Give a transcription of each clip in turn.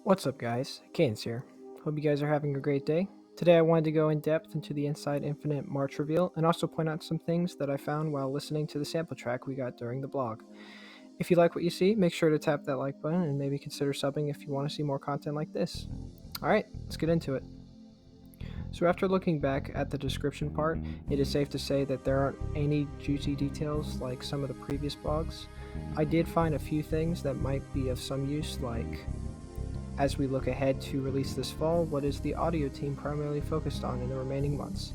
What's up guys, Kane's here. Hope you guys are having a great day. Today I wanted to go in depth into the Inside Infinite March reveal and also point out some things that I found while listening to the sample track we got during the blog. If you like what you see, make sure to tap that like button and maybe consider subbing if you want to see more content like this. Alright, let's get into it. So after looking back at the description part, it is safe to say that there aren't any juicy details like some of the previous blogs. I did find a few things that might be of some use, like as we look ahead to release this fall, what is the audio team primarily focused on in the remaining months?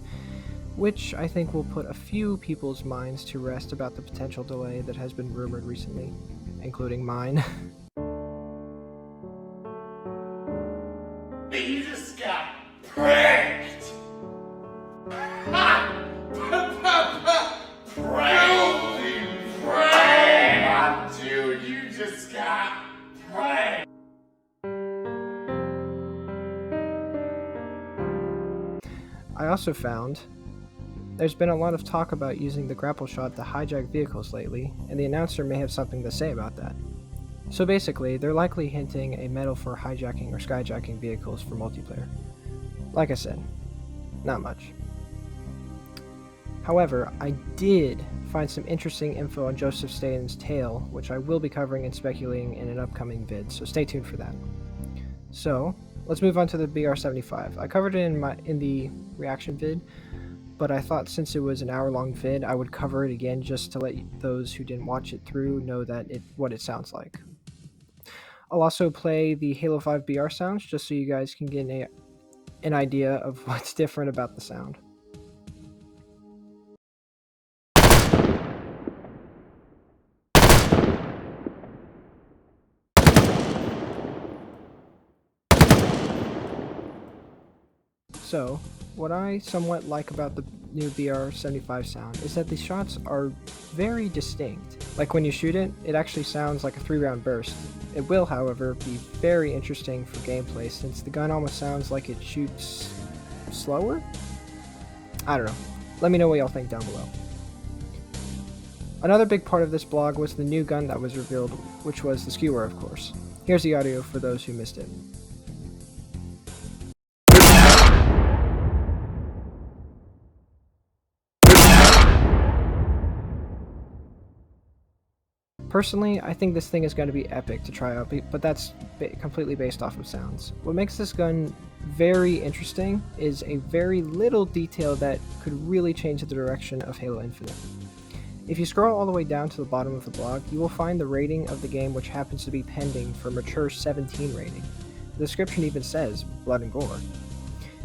Which I think will put a few people's minds to rest about the potential delay that has been rumored recently, including mine. You just got pranked! Pranked! Dude, you just got pranked! I also found there's been a lot of talk about using the Grappleshot to hijack vehicles lately, and the announcer may have something to say about that. So basically, they're likely hinting a medal for hijacking or skyjacking vehicles for multiplayer. Like I said, not much. However, I did find some interesting info on Joseph Staten's tale, which I will be covering and speculating in an upcoming vid, so stay tuned for that. So, let's move on to the BR75. I covered it in the reaction vid, but I thought since it was an hour-long vid, I would cover it again just to let those who didn't watch it through know that what it sounds like. I'll also play the Halo 5 BR sounds just so you guys can get an idea of what's different about the sound. So, what I somewhat like about the new BR75 sound is that the shots are very distinct. Like when you shoot it, it actually sounds like a 3-round burst. It will, however, be very interesting for gameplay since the gun almost sounds like it shoots slower? I don't know. Let me know what y'all think down below. Another big part of this blog was the new gun that was revealed, which was the Skewer, of course. Here's the audio for those who missed it. Personally, I think this thing is going to be epic to try out, but that's completely based off of sounds. What makes this gun very interesting is a very little detail that could really change the direction of Halo Infinite. If you scroll all the way down to the bottom of the blog, you will find the rating of the game, which happens to be pending for mature 17 rating. The description even says blood and gore.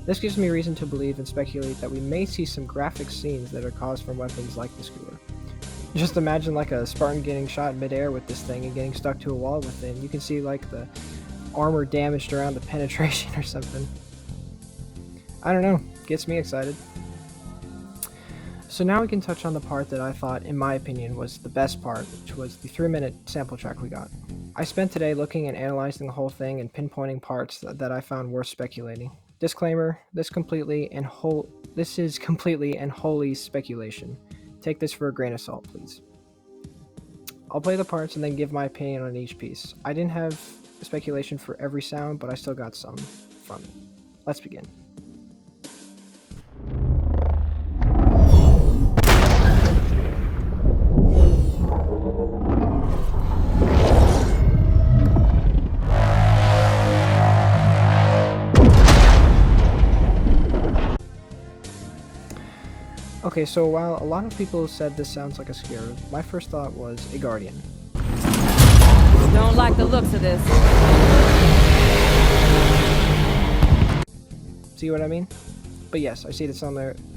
This gives me reason to believe and speculate that we may see some graphic scenes that are caused from weapons like the Skewer. Just imagine like a Spartan getting shot midair with this thing and getting stuck to a wall within. You can see like the armor damaged around the penetration or something. I don't know, gets me excited. So now we can touch on the part that I thought, in my opinion, was the best part, which was the 3-minute sample track we got. I spent today looking and analyzing the whole thing and pinpointing parts that I found worth speculating. Disclaimer, this is completely and wholly speculation. Take this for a grain of salt, please. I'll play the parts and then give my opinion on each piece. I didn't have speculation for every sound, but I still got some from it. Let's begin. Okay, so while a lot of people said this sounds like a Scarab, my first thought was a Guardian. Don't like the looks of this. See what I mean? But yes, I see the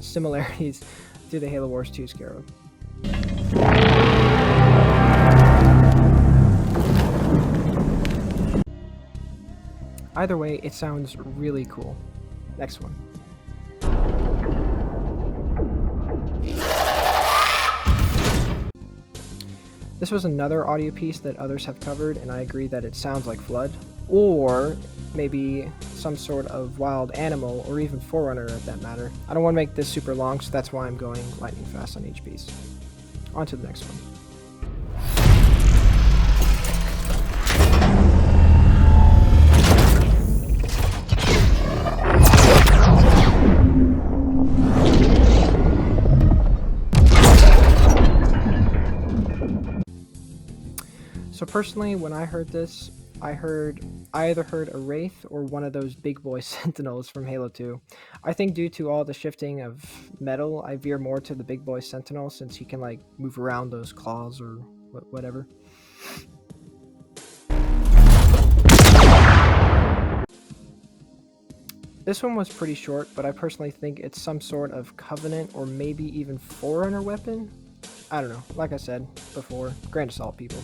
similarities to the Halo Wars 2 Scarab. Either way, it sounds really cool. Next one. This was another audio piece that others have covered, and I agree that it sounds like Flood, or maybe some sort of wild animal, or even Forerunner at that matter. I don't want to make this super long, so that's why I'm going lightning fast on each piece. On to the next one. personally, when I heard this, I either heard a Wraith or one of those big boy Sentinels from Halo 2. I think due to all the shifting of metal, I veer more to the big boy Sentinel since he can like move around those claws or whatever. This one was pretty short, but I personally think it's some sort of Covenant or maybe even Forerunner weapon. I don't know, like I said before, grain of salt, people.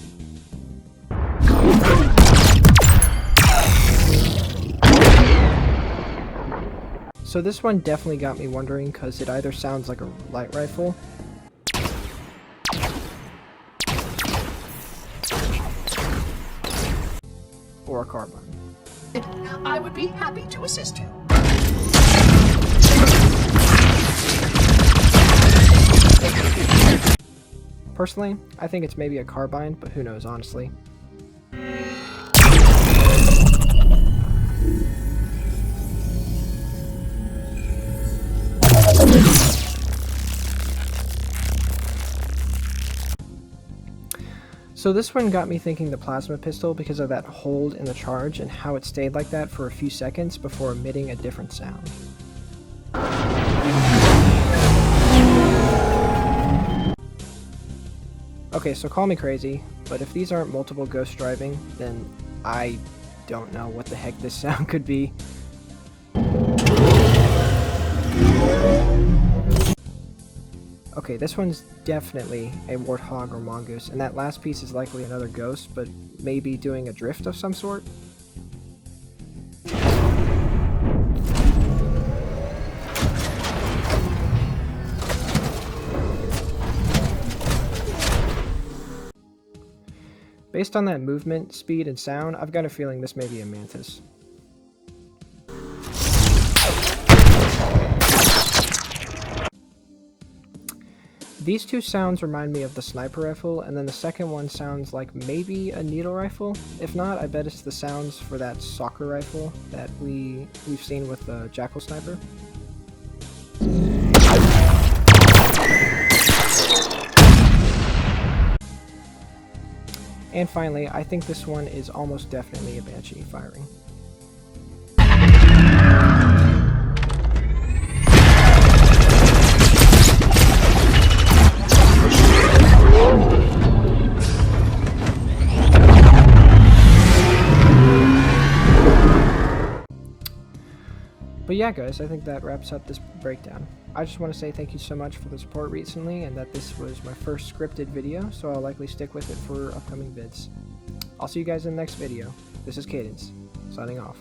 So this one definitely got me wondering because it either sounds like a light rifle or a carbine. I would be happy to assist you. Personally, I think it's maybe a carbine, but who knows, honestly. So this one got me thinking the plasma pistol because of that hold in the charge and how it stayed like that for a few seconds before emitting a different sound. Okay, so call me crazy, but if these aren't multiple ghost driving, then I don't know what the heck this sound could be. Okay, this one's definitely a Warthog or Mongoose, and that last piece is likely another ghost, but maybe doing a drift of some sort? Based on that movement, speed, and sound, I've got a feeling this may be a Mantis. These two sounds remind me of the sniper rifle, and then the second one sounds like maybe a needle rifle. If not, I bet it's the sounds for that soccer rifle that we've seen with the Jackal sniper. And finally, I think this one is almost definitely a Banshee firing. But yeah guys, I think that wraps up this breakdown. I just want to say thank you so much for the support recently and that this was my first scripted video, so I'll likely stick with it for upcoming vids. I'll see you guys in the next video. This is Cadence, signing off.